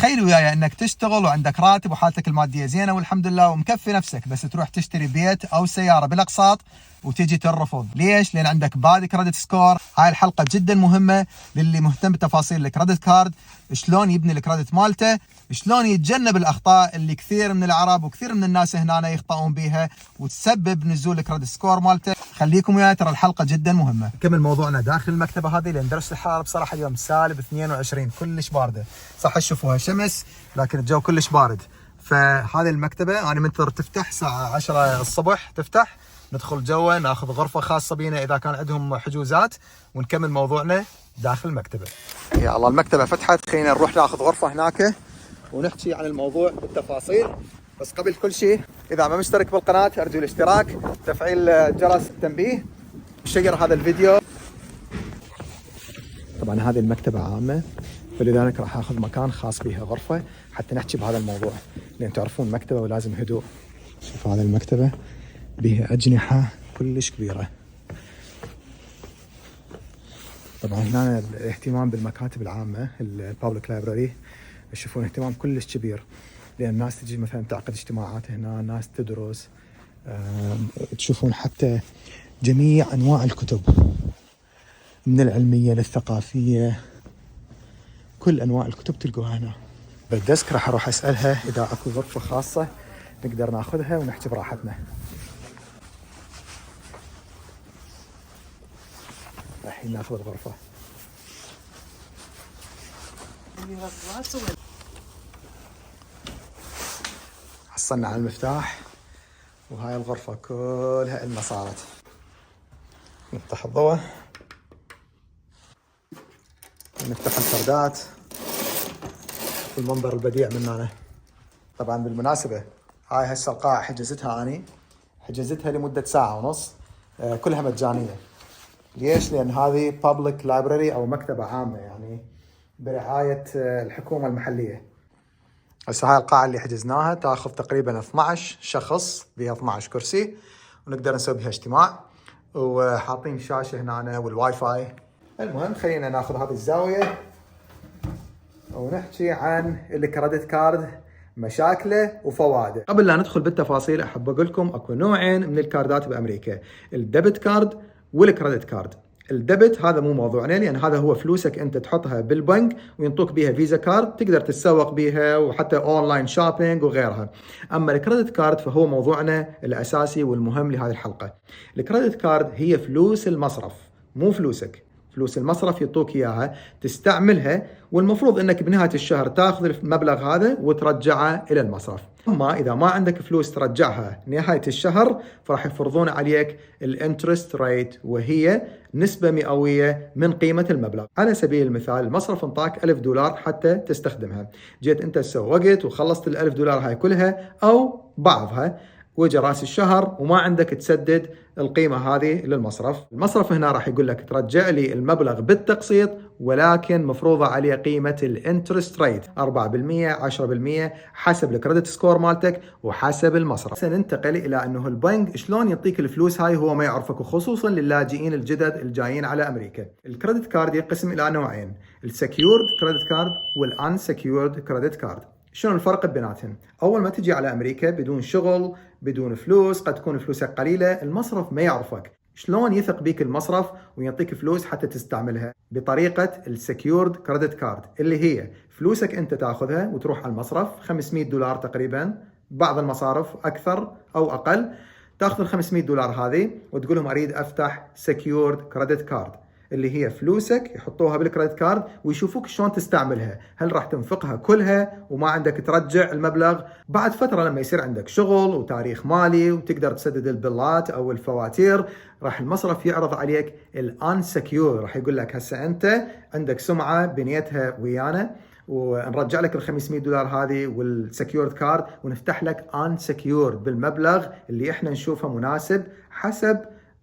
تخيل وياي انك تشتغل وعندك راتب وحالتك الماديه زينه والحمد لله ومكفي نفسك، بس تروح تشتري بيت او سياره بالاقساط وتيجي ترفض. ليش؟ لان عندك باد كريدت سكور. هاي الحلقه جدا مهمه للي مهتم بتفاصيل الكريدت كارد، شلون يبني الكريدت مالته، شلون يتجنب الاخطاء اللي كثير من العرب وكثير من الناس هنا يخطئون بيها وتسبب نزول الكريدت سكور مالته. خليكم وياي، ترى الحلقه جدا مهمه. نكمل موضوعنا داخل المكتبه هذه، لان درجه الحراره بصراحه اليوم سالب 22، كلش بارده. صح تشوفوها شمس لكن الجو كلش بارد. فهذه المكتبه انا منتظر تفتح الساعه 10 الصبح، تفتح ندخل جوا ناخذ غرفه خاصه بينا اذا كان عندهم حجوزات، ونكمل موضوعنا داخل المكتبه. يا الله المكتبه فتحت، خلينا نروح ناخذ غرفه هناك ونحكي عن الموضوع بالتفاصيل. بس قبل كل شيء اذا ما مشترك بالقناه ارجو الاشتراك، تفعيل جرس التنبيه، شير هذا الفيديو. طبعا هذه المكتبه عامه، فلذلك راح اخذ مكان خاص بها غرفه حتى نحكي بهذا الموضوع، لان تعرفون مكتبه ولازم هدوء. شوف هذه المكتبه بها اجنحه كلش كبيره. طبعا هنا الاهتمام بالمكاتب العامه البابليك لايبراري، تشوفون اهتمام كلش كبير، لان الناس تجي مثلا تعقد اجتماعات هنا، ناس تدرس. تشوفون حتى جميع انواع الكتب من العلميه للثقافيه، كل انواع الكتب تلقوها هنا. بالديسك راح اروح اسالها اذا اكو غرفه خاصه نقدر ناخذها ونحكي براحتنا. الحين ناخذ الغرفه. حصلنا على المفتاح، وهاي الغرفه كلها إلنا صارت. نفتح الضوء ونفتح الفردات والمنظر البديع من هنا. طبعا بالمناسبة هاي هسه القاعة حجزتها أني، حجزتها لمدة ساعة ونص، كلها مجانية. ليش؟ لأن هذه public library أو مكتبة عامة، يعني برعاية الحكومة المحلية. هسه هاي القاعة اللي حجزناها تاخذ تقريبا 12 شخص، بها 12 كرسي ونقدر نسوي بها اجتماع، وحاطين شاشة هنا والواي فاي. المهم خلينا ناخذ هذه الزاوية ونحكي عن الكريدت كارد، مشاكله وفوائده. قبل لا ندخل بالتفاصيل احب اقول لكم اكو نوعين من الكاردات بامريكا، الديبت كارد والكريدت كارد. الديبت هذا مو موضوعنا، لان هذا هو فلوسك انت تحطها بالبنك وينطوك بيها فيزا كارد تقدر تتسوق بيها وحتى اونلاين شوبينج وغيرها. اما الكريدت كارد فهو موضوعنا الاساسي والمهم لهذه الحلقه. الكريدت كارد هي فلوس المصرف، مو فلوسك. فلوس المصرف يعطوك اياها تستعملها، والمفروض انك بنهايه الشهر تاخذ المبلغ هذا وترجعه الى المصرف. اما اذا ما عندك فلوس ترجعها نهايه الشهر فراح يفرضون عليك الانترست ريت، وهي نسبه مئويه من قيمه المبلغ. على سبيل المثال المصرف انطاك $1000 حتى تستخدمها، جيت انت سوقت وخلصت $1000 هاي كلها او بعضها، وجه راس الشهر وما عندك تسدد القيمة هذه للمصرف. المصرف هنا راح يقول لك ترجع لي المبلغ بالتقسيط، ولكن مفروضة عليه قيمة الانترست ريت 4% 10% حسب الكريدت سكور مالتك وحسب المصرف. سننتقل إلى أنه البنك شلون يعطيك الفلوس هاي هو ما يعرفك، وخصوصا للاجئين الجدد الجايين على أمريكا. الكريدت كارد ينقسم إلى نوعين، السكيورد كريدت كارد والانسكيورد كريدت كارد. شنو الفرق بيناتهم؟ أول ما تجي على أمريكا بدون شغل بدون فلوس، قد تكون فلوسك قليلة، المصرف ما يعرفك. شلون يثق بيك المصرف ويعطيك فلوس حتى تستعملها؟ بطريقة السكيورد كريدت كارد، اللي هي فلوسك أنت تاخذها وتروح على المصرف $500 تقريبا، بعض المصارف أكثر أو أقل، تاخذ $500 هذه وتقول لهم أريد أفتح سكيورد كريدت كارد، اللي هي فلوسك يحطوها بالكريدت كارد ويشوفوك شلون تستعملها، هل راح تنفقها كلها وما عندك ترجع المبلغ؟ بعد فترة لما يصير عندك شغل وتاريخ مالي وتقدر تسدد البلات او الفواتير، راح المصرف يعرض عليك الانسكيور، راح يقول لك هسه انت عندك سمعة بنيتها ويانا ونرجع لك $500 هذه والسكيورد كارد ونفتح لك انسكيورد بالمبلغ اللي احنا نشوفه مناسب حسب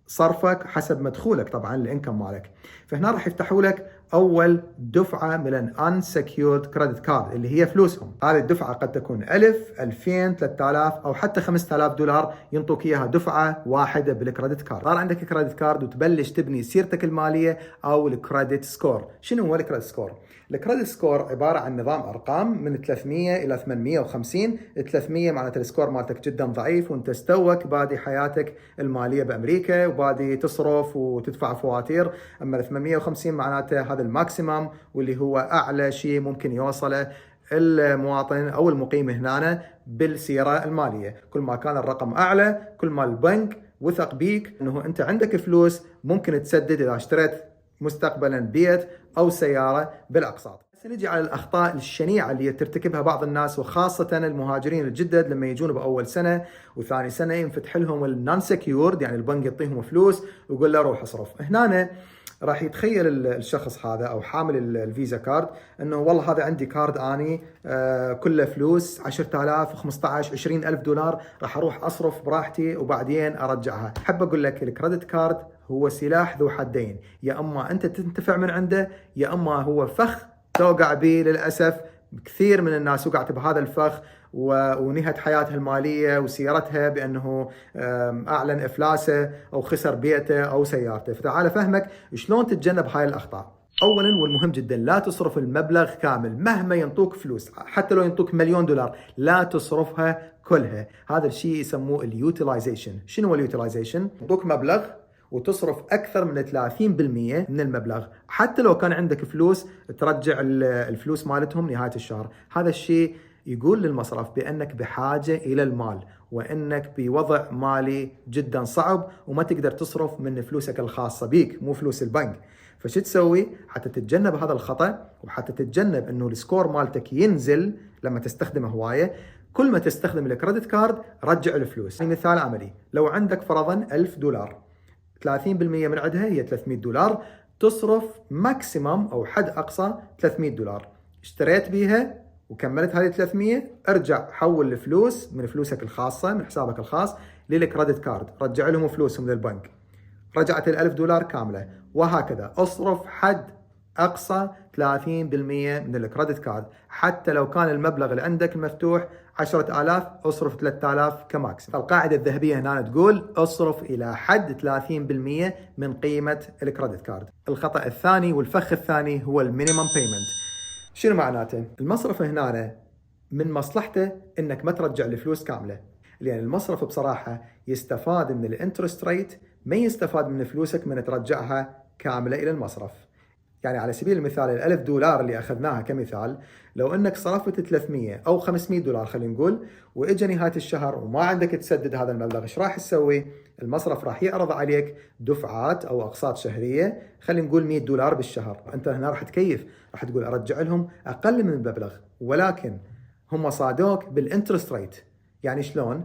صرفك، حسب مدخولك طبعا الانكم مالك. فهنا راح يفتحوا لك اول دفعه من الانسكيورد كريدت كارد اللي هي فلوسهم. هذه الدفعه قد تكون 1000 2000 3000 او حتى $5000 ينطوك اياها دفعه واحده بالكريدت كارد. صار عندك كريدت كارد وتبلش تبني سيرتك الماليه او الكريدت سكور. شنو هو الكريدت سكور؟ الكريدت سكور عبارة عن نظام أرقام من 300 إلى 850. 300 معناته السكور مالتك جدا ضعيف وانت استوك بادي حياتك المالية بأمريكا وبادي تصرف وتدفع فواتير. أما 850 معناته هذا الماكسيمم واللي هو أعلى شيء ممكن يوصله المواطن أو المقيم هنا بالسيرة المالية. كل ما كان الرقم أعلى كل ما البنك وثق بيك أنه أنت عندك فلوس ممكن تسدد إذا اشتريت مستقبلا بيت أو سيارة بالأقساط. نجي على الأخطاء الشنيعة اللي ترتكبها بعض الناس وخاصة المهاجرين الجدد لما يجون بأول سنة وثاني سنة ينفتح لهم النون سكيورد، يعني البنك يعطيهم فلوس ويقول له روح اصرف. هنا راح يتخيل الشخص هذا أو حامل الفيزا كارد أنه والله هذا عندي كارد أني كله فلوس 10,000 15 20,000 دولار راح أروح أصرف براحتي وبعدين أرجعها. حب أقول لك الكريدت كارد هو سلاح ذو حدين، يا أما أنت تنتفع من عنده يا أما هو فخ توقع به. للأسف كثير من الناس وقعت بهذا الفخ ونهت حياتها المالية وسيرتها بأنه أعلن إفلاسه أو خسر بيته أو سيارته. فتعال فهمك شلون تتجنب هاي الأخطاء. أولا والمهم جدا لا تصرف المبلغ كامل مهما ينطوك فلوس، حتى لو ينطوك $1,000,000 لا تصرفها كلها. هذا الشيء يسموه اليوتيلايزيشن. شنو هو اليوتيلايزيشن؟ ينطوك مبلغ وتصرف أكثر من 30% من المبلغ، حتى لو كان عندك فلوس ترجع الفلوس مالتهم نهاية الشهر. هذا الشيء يقول للمصرف بأنك بحاجة إلى المال وأنك بوضع مالي جدا صعب وما تقدر تصرف من فلوسك الخاصة بيك مو فلوس البنك. فشو تسوي حتى تتجنب هذا الخطأ وحتى تتجنب أنه السكور مالتك ينزل لما تستخدمه هواية؟ كل ما تستخدم الكريدت كارد رجع الفلوس. مثال عملي، لو عندك فرضا $1,000 30% من عندها هي $300، تصرف ماكسيمم أو حد أقصى $300. اشتريت بيها وكملت هذه 300، ارجع حول الفلوس من فلوسك الخاصة من حسابك الخاص للكريدت كارد، رجع لهم فلوسهم للبنك، رجعت $1,000 كاملة. وهكذا اصرف حد أقصى 30% من الكريدت كارد. حتى لو كان المبلغ اللي عندك المفتوح 10,000 اصرف 3,000 كماكس. القاعدة الذهبية هنا تقول اصرف إلى حد 30% من قيمة الكريدت كارد. الخطأ الثاني والفخ الثاني هو المينيمم بيمنت. شنو معناته؟ المصرف هنا من مصلحته انك ما ترجع الفلوس كاملة، لأن المصرف بصراحة يستفاد من الانترست ريت، ما يستفاد من فلوسك من ترجعها كاملة إلى المصرف. يعني على سبيل المثال $1,000 اللي أخذناها كمثال، لو أنك صرفت 300 أو $500 خلينا نقول وإجا نهاية الشهر وما عندك تسدد هذا المبلغ، إيش راح تسوي؟ المصرف راح يعرض عليك دفعات أو أقساط شهرية، خلينا نقول $100 بالشهر. أنت هنا راح تكيف، راح تقول أرجع لهم أقل من المبلغ، ولكن هم صادوك بالانترست ريت. يعني شلون؟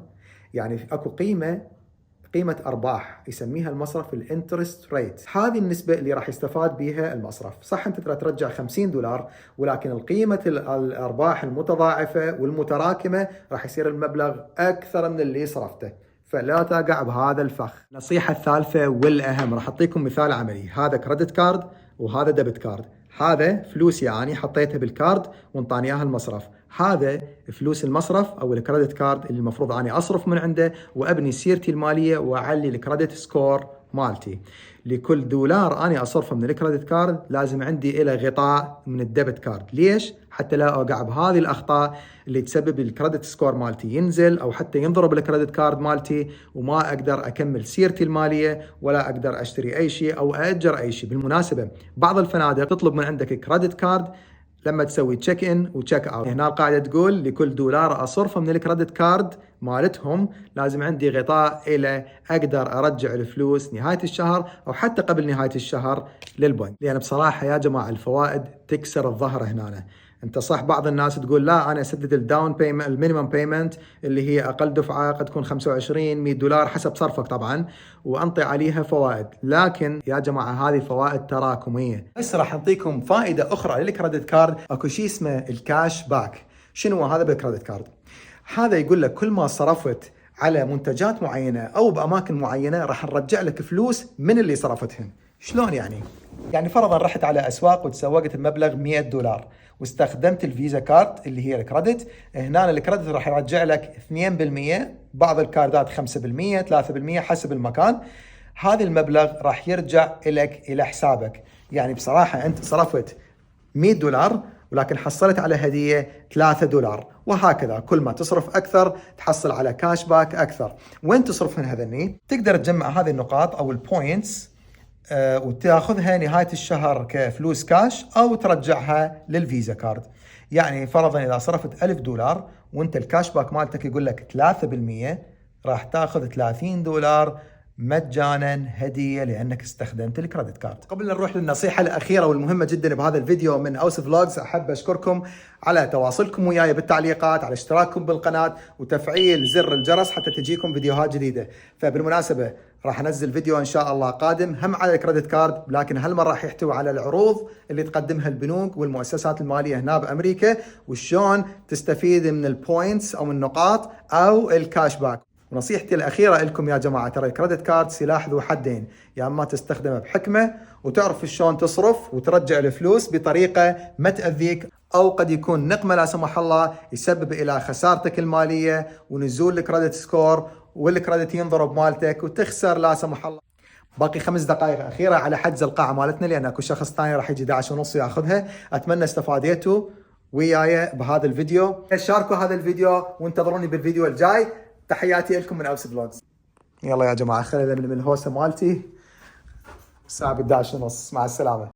يعني أكو قيمة أرباح يسميها المصرف الانترست ريت. هذه النسبة اللي راح يستفاد بها المصرف. صح أنت ترجع $50 ولكن القيمة الأرباح المتضاعفة والمتراكمة راح يصير المبلغ أكثر من اللي صرفته. فلا تقع بهذا الفخ. النصيحة الثالثة والأهم راح أعطيكم مثال عملي. هذا كريدت كارد وهذا ديبت كارد. هذا فلوسي يعني حطيتها بالكارد وانطاني اياها المصرف، هذا فلوس المصرف او الكريدت كارد اللي المفروض اني اصرف من عنده وابني سيرتي الماليه واعلي الكريدت سكور مالتي. لكل $1 اني اصرفه من الكريدت كارد لازم عندي له غطاء من الديبت كارد. ليش؟ حتى لا اوقع بهذه الاخطاء اللي تسبب الكريدت سكور مالتي ينزل او حتى ينضرب الكريدت كارد مالتي وما اقدر اكمل سيرتي الماليه ولا اقدر اشتري اي شيء او اجر اي شيء. بالمناسبه بعض الفنادق تطلب من عندك كريدت كارد لما تسوي تشيك ان وتشيك اوت. هنا القاعده تقول لكل $1 اصرفه من الكريدت كارد مالتهم لازم عندي غطاء الى اقدر ارجع الفلوس نهايه الشهر او حتى قبل نهايه الشهر للبنك. لان بصراحه يا جماعه الفوائد تكسر الظهر هنا. انت صح بعض الناس تقول لا انا اسدد الداون بيمنت المينيمم بيمنت اللي هي اقل دفعه قد تكون $25 $100 حسب صرفك طبعا وانطي عليها فوائد، لكن يا جماعه هذه فوائد تراكميه. هسه راح اعطيكم فائده اخرى للكريدت كارد، اكو شيء اسمه الكاش باك. شنو هذا بالكريدت كارد؟ هذا يقول لك كل ما صرفت على منتجات معينه او باماكن معينه راح نرجع لك فلوس من اللي صرفتهن. شلون يعني؟ يعني فرضا رحت على اسواق وتسوقت بمبلغ $100 واستخدمت الفيزا كارد اللي هي الكريدت، هنا الكريدت راح يرجع لك 2%، بعض الكاردات 5% 3% حسب المكان. هذا المبلغ راح يرجع لك الى حسابك. يعني بصراحه انت صرفت $100 ولكن حصلت على هدية $3، وهكذا كل ما تصرف أكثر تحصل على كاش باك أكثر. وين تصرفهن هذني؟ تقدر تجمع هذه النقاط أو البوينتس وتاخذها نهاية الشهر كفلوس كاش أو ترجعها للفيزا كارد. يعني فرضا إذا صرفت $1000 وانت الكاش باك مالتك يقول لك 3%، راح تاخذ $30 مجانا هدية لأنك استخدمت الكريدت كارد. قبل أن نروح للنصيحة الأخيرة والمهمة جدا بهذا الفيديو من أوس فلوجز، أحب أشكركم على تواصلكم وياي بالتعليقات، على اشتراككم بالقناة وتفعيل زر الجرس حتى تجيكم فيديوهات جديدة. فبالمناسبة راح أنزل فيديو إن شاء الله قادم هم على الكريدت كارد، لكن هالمرة راح يحتوي على العروض اللي تقدمها البنوك والمؤسسات المالية هنا بأمريكا، وشون تستفيد من البوينتس أو من النقاط أو الكاش باك. ونصيحتي الأخيرة لكم يا جماعة، ترى الكريدت كارد سلاح ذو حدين، يا أما تستخدمه بحكمة وتعرف شلون تصرف وترجع الفلوس بطريقة ما تأذيك، أو قد يكون نقمة لا سمح الله يسبب إلى خسارتك المالية ونزول الكريدت سكور والكريدت ينضرب مالتك وتخسر لا سمح الله. باقي 5 دقائق أخيرة على حجز القاعة مالتنا، لأن اكو شخص ثاني راح يجي 11:30 ياخذها. أتمنى استفاديتوا وياي بهذا الفيديو. شاركوا هذا الفيديو وانتظروني بالفيديو الجاي. تحياتي لكم من أوس فلوجز. يلا يا جماعة خلينا من الهوسة مالتي الساعة 11:30. مع السلامة.